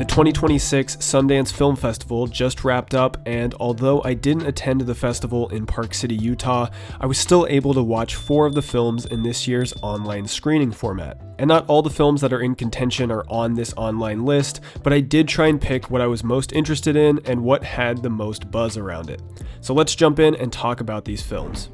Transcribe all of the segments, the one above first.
The 2026 Sundance Film Festival just wrapped up, and although I didn't attend the festival in Park City, Utah, I was still able to watch 4 of the films in this year's online screening format. And not all the films that are in contention are on this online list, but I did try and pick what I was most interested in and what had the most buzz around it. So let's jump in and talk about these films.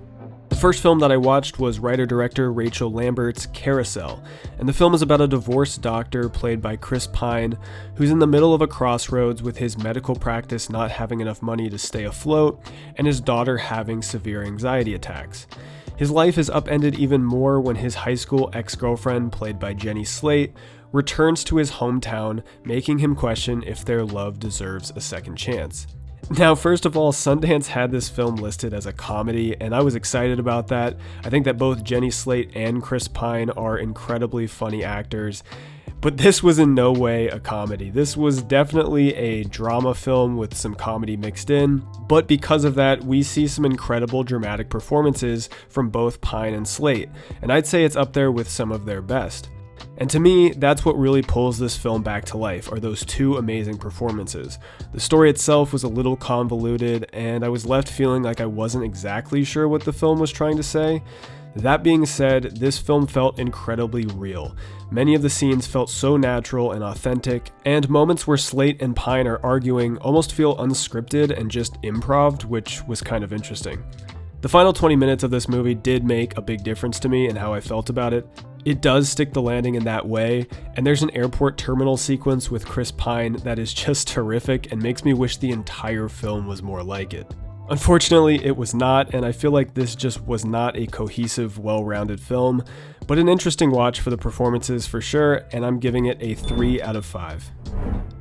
The first film that I watched was writer-director Rachel Lambert's Carousel, and the film is about a divorced doctor played by Chris Pine, who's in the middle of a crossroads with his medical practice not having enough money to stay afloat, and his daughter having severe anxiety attacks. His life is upended even more when his high school ex-girlfriend, played by Jenny Slate, returns to his hometown, making him question if their love deserves a second chance. Now, first of all, Sundance had this film listed as a comedy, and I was excited about that. I think that both Jenny Slate and Chris Pine are incredibly funny actors, but this was in no way a comedy. This was definitely a drama film with some comedy mixed in, but because of that, we see some incredible dramatic performances from both Pine and Slate, and I'd say it's up there with some of their best. And to me, that's what really pulls this film back to life, are those 2 amazing performances. The story itself was a little convoluted, and I was left feeling like I wasn't exactly sure what the film was trying to say. That being said, this film felt incredibly real. Many of the scenes felt so natural and authentic, and moments where Slate and Pine are arguing almost feel unscripted and just improv'd, which was kind of interesting. The final 20 minutes of this movie did make a big difference to me in how I felt about it. It does stick the landing in that way, and there's an airport terminal sequence with Chris Pine that is just terrific and makes me wish the entire film was more like it. Unfortunately, it was not, and I feel like this just was not a cohesive, well-rounded film, but an interesting watch for the performances for sure, and I'm giving it a 3 out of 5.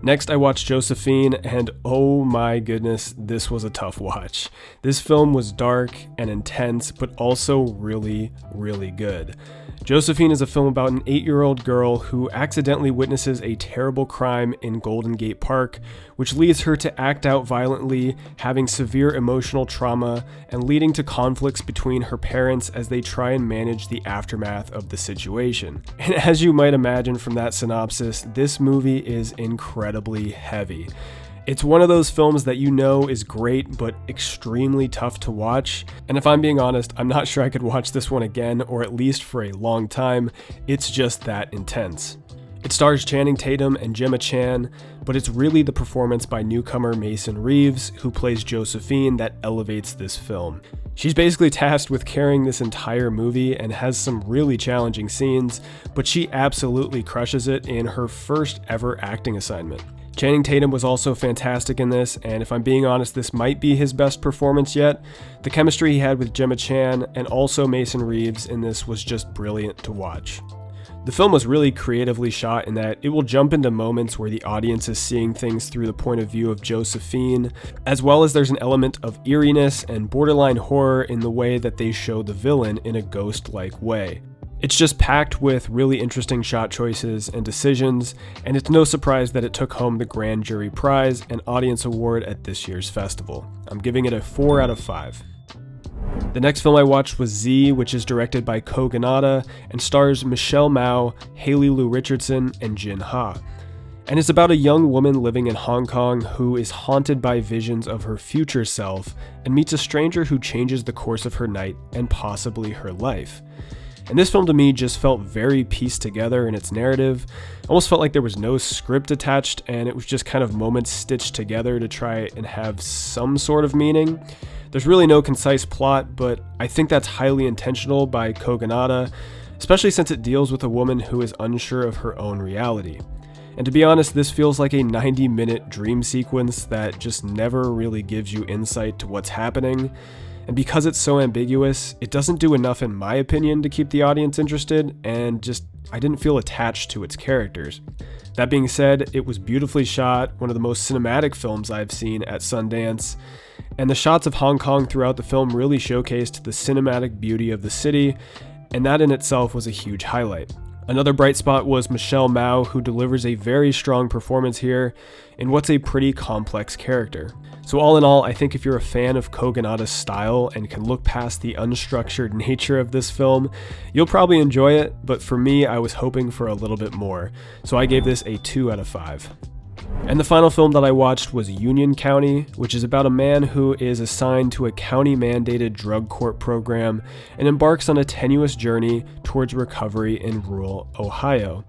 Next, I watched Josephine, and oh my goodness, this was a tough watch. This film was dark and intense, but also really, really good. Josephine is a film about an 8-year-old girl who accidentally witnesses a terrible crime in Golden Gate Park, which leads her to act out violently, having severe emotional trauma, and leading to conflicts between her parents as they try and manage the aftermath of the situation. And as you might imagine from that synopsis, this movie is incredibly heavy. It's one of those films that you know is great, but extremely tough to watch. And if I'm being honest, I'm not sure I could watch this one again, or at least for a long time. It's just that intense. It stars Channing Tatum and Gemma Chan, but it's really the performance by newcomer Mason Reeves, who plays Josephine, that elevates this film. She's basically tasked with carrying this entire movie and has some really challenging scenes, but she absolutely crushes it in her first ever acting assignment. Channing Tatum was also fantastic in this, and if I'm being honest, this might be his best performance yet. The chemistry he had with Gemma Chan and also Mason Reeves in this was just brilliant to watch. The film was really creatively shot in that it will jump into moments where the audience is seeing things through the point of view of Josephine, as well as there's an element of eeriness and borderline horror in the way that they show the villain in a ghost-like way. It's just packed with really interesting shot choices and decisions, and it's no surprise that it took home the Grand Jury Prize and Audience Award at this year's festival. I'm giving it a 4 out of 5. The next film I watched was Z, which is directed by Ko Ganada and stars Michelle Mao, Haley Lu Richardson, and Jin Ha. And it's about a young woman living in Hong Kong who is haunted by visions of her future self and meets a stranger who changes the course of her night and possibly her life. And this film to me just felt very pieced together in its narrative. Almost felt like there was no script attached, and it was just kind of moments stitched together to try and have some sort of meaning. There's really no concise plot, but I think that's highly intentional by Ko Ganada, especially since it deals with a woman who is unsure of her own reality. And to be honest, this feels like a 90-minute dream sequence that just never really gives you insight to what's happening. And because it's so ambiguous, it doesn't do enough in my opinion to keep the audience interested, and I didn't feel attached to its characters. That being said, it was beautifully shot, one of the most cinematic films I've seen at Sundance, and the shots of Hong Kong throughout the film really showcased the cinematic beauty of the city, and that in itself was a huge highlight. Another bright spot was Michelle Mao, who delivers a very strong performance here in what's a pretty complex character. So all in all, I think if you're a fan of Ko Ganada's style and can look past the unstructured nature of this film, you'll probably enjoy it, but for me, I was hoping for a little bit more. So I gave this a 2 out of 5. And the final film that I watched was Union County, which is about a man who is assigned to a county-mandated drug court program and embarks on a tenuous journey towards recovery in rural Ohio.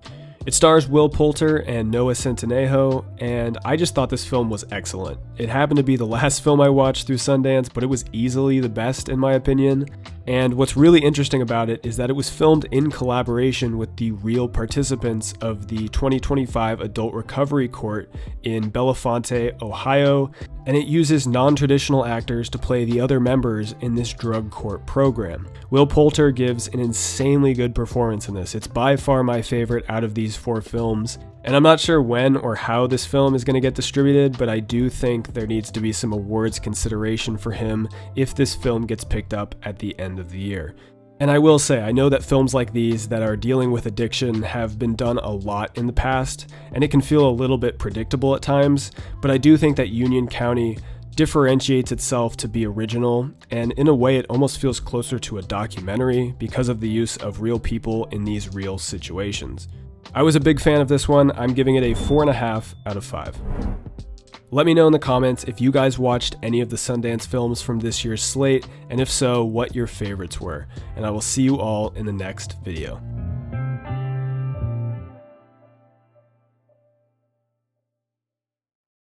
It stars Will Poulter and Noah Centineo, and I just thought this film was excellent. It happened to be the last film I watched through Sundance, but it was easily the best in my opinion. And what's really interesting about it is that it was filmed in collaboration with the real participants of the 2025 Adult Recovery Court in Bellefonte, Ohio, and it uses non-traditional actors to play the other members in this drug court program. Will Poulter gives an insanely good performance in this. It's by far my favorite out of these 4 films. And I'm not sure when or how this film is going to get distributed, but I do think there needs to be some awards consideration for him if this film gets picked up at the end of the year. And I will say, I know that films like these that are dealing with addiction have been done a lot in the past, and it can feel a little bit predictable at times, but I do think that Union County differentiates itself to be original, and in a way it almost feels closer to a documentary because of the use of real people in these real situations. I was a big fan of this one. I'm giving it a 4.5 out of 5. Let me know in the comments if you guys watched any of the Sundance films from this year's slate, and if so, what your favorites were. And I will see you all in the next video.